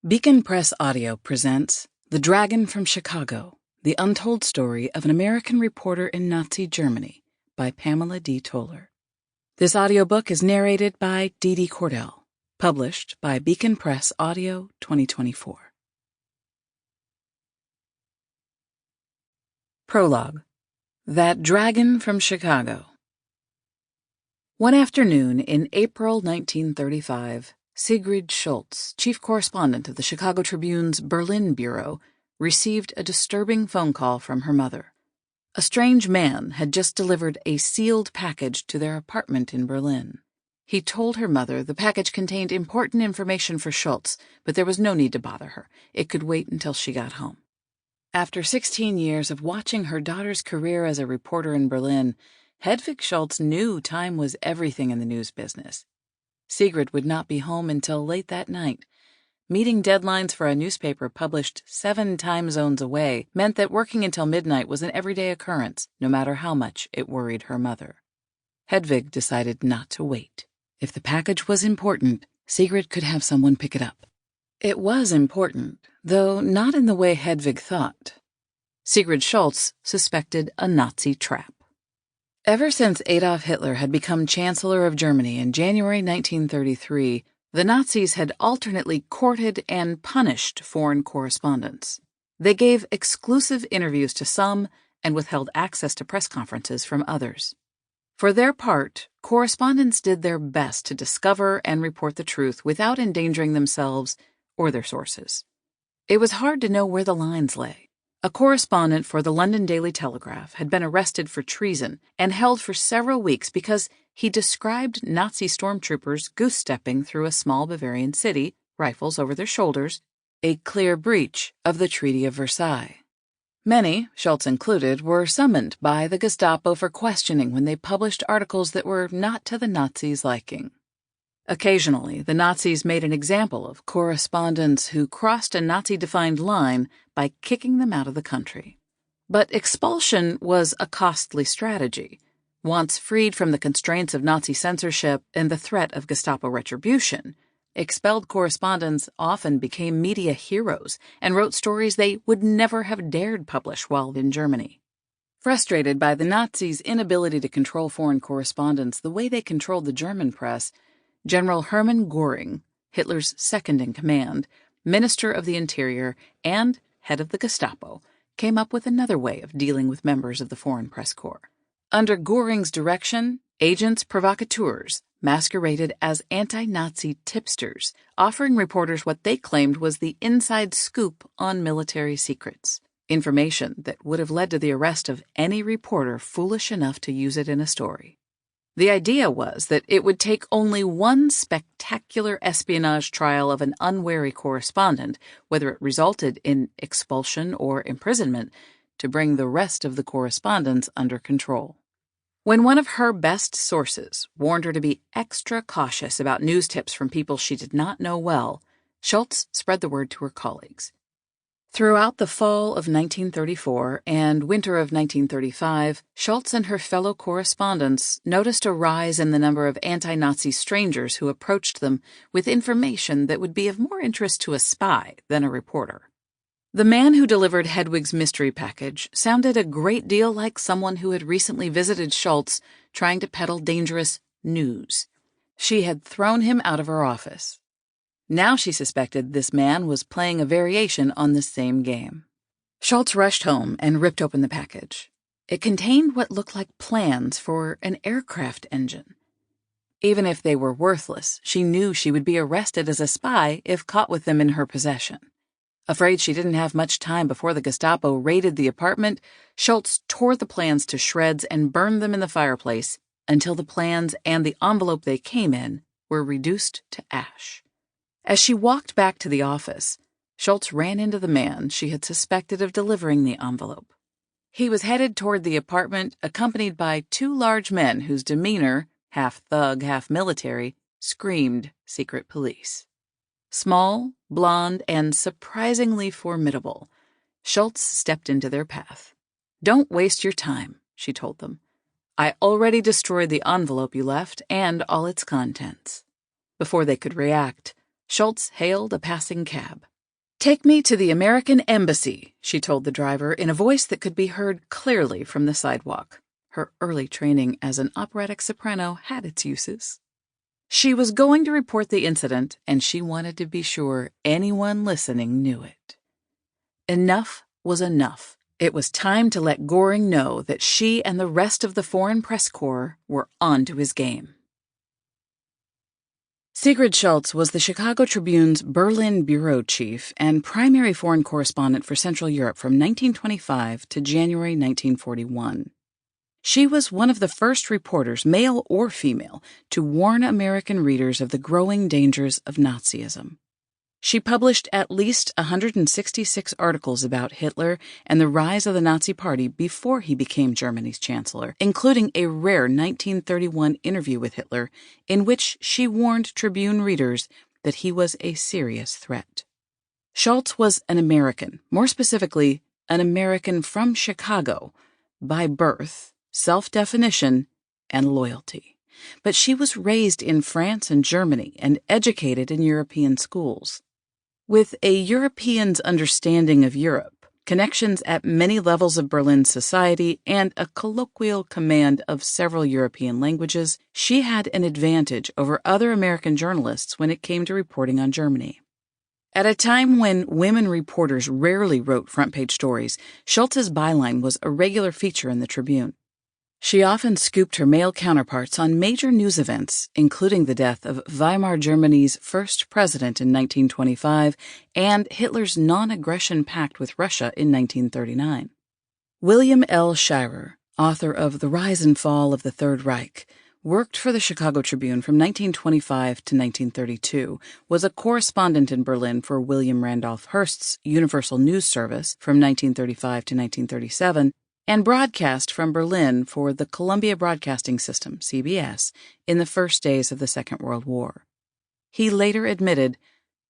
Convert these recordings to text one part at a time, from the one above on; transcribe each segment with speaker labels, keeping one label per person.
Speaker 1: Beacon Press Audio presents The Dragon from Chicago, the untold story of an American reporter in Nazi Germany by Pamela D. Toler. This audiobook is narrated by Dede Cordell, published by Beacon Press Audio 2024. Prologue. That Dragon from Chicago. One afternoon in April 1935, Sigrid Schultz, chief correspondent of the Chicago Tribune's Berlin bureau, received a disturbing phone call from her mother. A strange man had just delivered a sealed package to their apartment in Berlin. He told her mother the package contained important information for Schultz, but there was no need to bother her. It could wait until she got home. After 16 years of watching her daughter's career as a reporter in Berlin, Hedwig Schultz knew time was everything in the news business. Sigrid would not be home until late that night. Meeting deadlines for a newspaper published 7 time zones away meant that working until midnight was an everyday occurrence, no matter how much it worried her mother. Hedwig decided not to wait. If the package was important, Sigrid could have someone pick it up. It was important, though not in the way Hedwig thought. Sigrid Schultz suspected a Nazi trap. Ever since Adolf Hitler had become Chancellor of Germany in January 1933, the Nazis had alternately courted and punished foreign correspondents. They gave exclusive interviews to some and withheld access to press conferences from others. For their part, correspondents did their best to discover and report the truth without endangering themselves or their sources. It was hard to know where the lines lay. A correspondent for the London Daily Telegraph had been arrested for treason and held for several weeks because he described Nazi stormtroopers goose-stepping through a small Bavarian city, rifles over their shoulders, a clear breach of the Treaty of Versailles. Many, Schultz included, were summoned by the Gestapo for questioning when they published articles that were not to the Nazis' liking. Occasionally, the Nazis made an example of correspondents who crossed a Nazi-defined line by kicking them out of the country. But expulsion was a costly strategy. Once freed from the constraints of Nazi censorship and the threat of Gestapo retribution, expelled correspondents often became media heroes and wrote stories they would never have dared publish while in Germany. Frustrated by the Nazis' inability to control foreign correspondents the way they controlled the German press, General Hermann Göring, Hitler's second-in-command, Minister of the Interior, and head of the Gestapo, came up with another way of dealing with members of the Foreign Press Corps. Under Göring's direction, agents provocateurs masqueraded as anti-Nazi tipsters, offering reporters what they claimed was the inside scoop on military secrets, information that would have led to the arrest of any reporter foolish enough to use it in a story. The idea was that it would take only one spectacular espionage trial of an unwary correspondent, whether it resulted in expulsion or imprisonment, to bring the rest of the correspondents under control. When one of her best sources warned her to be extra cautious about news tips from people she did not know well, Schultz spread the word to her colleagues. Throughout the fall of 1934 and winter of 1935, Schultz and her fellow correspondents noticed a rise in the number of anti-Nazi strangers who approached them with information that would be of more interest to a spy than a reporter. The man who delivered Hedwig's mystery package sounded a great deal like someone who had recently visited Schultz trying to peddle dangerous news. She had thrown him out of her office. Now she suspected this man was playing a variation on the same game. Schultz rushed home and ripped open the package. It contained what looked like plans for an aircraft engine. Even if they were worthless, she knew she would be arrested as a spy if caught with them in her possession. Afraid she didn't have much time before the Gestapo raided the apartment, Schultz tore the plans to shreds and burned them in the fireplace until the plans and the envelope they came in were reduced to ash. As she walked back to the office, Schultz ran into the man she had suspected of delivering the envelope. He was headed toward the apartment, accompanied by 2 large men whose demeanor, half thug, half military, screamed secret police. Small, blonde, and surprisingly formidable, Schultz stepped into their path. "Don't waste your time," she told them. "I already destroyed the envelope you left and all its contents." Before they could react, Schultz hailed a passing cab. "Take me to the American Embassy," she told the driver in a voice that could be heard clearly from the sidewalk. Her early training as an operatic soprano had its uses. She was going to report the incident, and she wanted to be sure anyone listening knew it. Enough was enough. It was time to let Göring know that she and the rest of the Foreign Press Corps were onto his game. Sigrid Schultz was the Chicago Tribune's Berlin bureau chief and primary foreign correspondent for Central Europe from 1925 to January 1941. She was one of the first reporters, male or female, to warn American readers of the growing dangers of Nazism. She published at least 166 articles about Hitler and the rise of the Nazi Party before he became Germany's chancellor, including a rare 1931 interview with Hitler in which she warned Tribune readers that he was a serious threat. Schultz was an American, more specifically, an American from Chicago, by birth, self-definition, and loyalty. But she was raised in France and Germany and educated in European schools. With a European's understanding of Europe, connections at many levels of Berlin society, and a colloquial command of several European languages, she had an advantage over other American journalists when it came to reporting on Germany. At a time when women reporters rarely wrote front-page stories, Schultz's byline was a regular feature in the Tribune. She often scooped her male counterparts on major news events, including the death of Weimar Germany's first president in 1925 and Hitler's non-aggression pact with Russia in 1939. William L. Shirer, author of The Rise and Fall of the Third Reich, worked for the Chicago Tribune from 1925 to 1932, was a correspondent in Berlin for William Randolph Hearst's Universal News Service from 1935 to 1937, and broadcast from Berlin for the Columbia Broadcasting System, CBS, in the first days of the Second World War. He later admitted,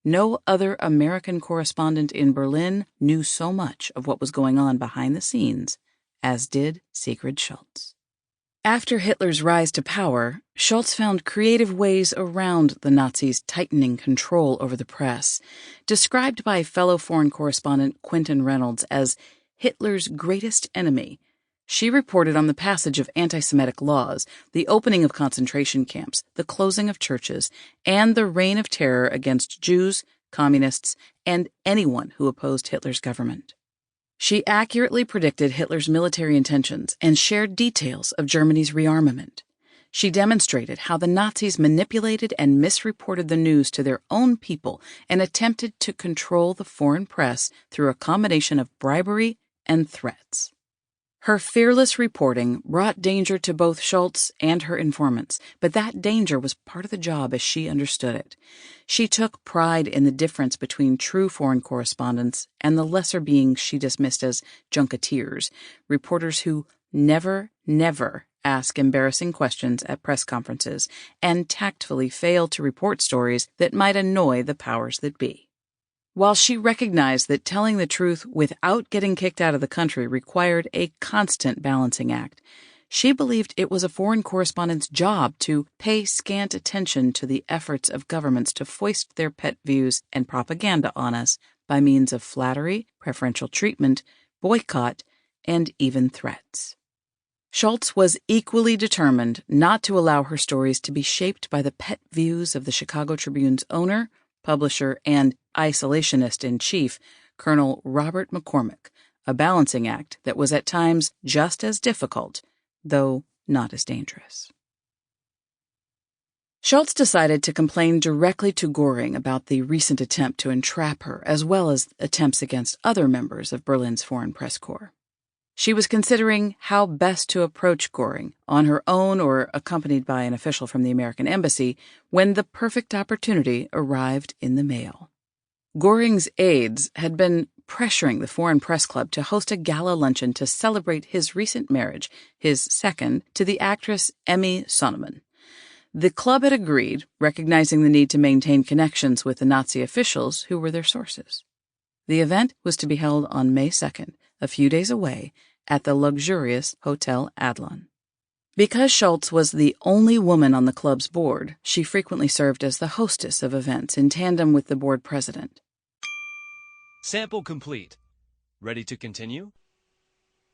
Speaker 1: "No other American correspondent in Berlin knew so much of what was going on behind the scenes as did Sigrid Schultz." After Hitler's rise to power, Schultz found creative ways around the Nazis' tightening control over the press, described by fellow foreign correspondent Quentin Reynolds as Hitler's greatest enemy. She reported on the passage of anti-Semitic laws, the opening of concentration camps, the closing of churches, and the reign of terror against Jews, communists, and anyone who opposed Hitler's government. She accurately predicted Hitler's military intentions and shared details of Germany's rearmament. She demonstrated how the Nazis manipulated and misreported the news to their own people and attempted to control the foreign press through a combination of bribery and threats. Her fearless reporting brought danger to both Schultz and her informants, but that danger was part of the job as she understood it. She took pride in the difference between true foreign correspondents and the lesser beings she dismissed as junketeers, reporters who never ask embarrassing questions at press conferences and tactfully fail to report stories that might annoy the powers that be. While she recognized that telling the truth without getting kicked out of the country required a constant balancing act, she believed it was a foreign correspondent's job to pay scant attention to the efforts of governments to foist their pet views and propaganda on us by means of flattery, preferential treatment, boycott, and even threats. Schultz was equally determined not to allow her stories to be shaped by the pet views of the Chicago Tribune's owner, publisher, and isolationist-in-chief, Colonel Robert McCormick, a balancing act that was at times just as difficult, though not as dangerous. Schultz decided to complain directly to Göring about the recent attempt to entrap her, as well as attempts against other members of Berlin's Foreign Press Corps. She was considering how best to approach Göring, on her own or accompanied by an official from the American Embassy, when the perfect opportunity arrived in the mail. Göring's aides had been pressuring the Foreign Press Club to host a gala luncheon to celebrate his recent marriage, his second, to the actress Emmy Sonnemann. The club had agreed, recognizing the need to maintain connections with the Nazi officials who were their sources. The event was to be held on May 2nd, a few days away, at the luxurious Hotel Adlon. Because Schultz was the only woman on the club's board, she frequently served as the hostess of events in tandem with the board president.
Speaker 2: Sample complete. Ready to continue?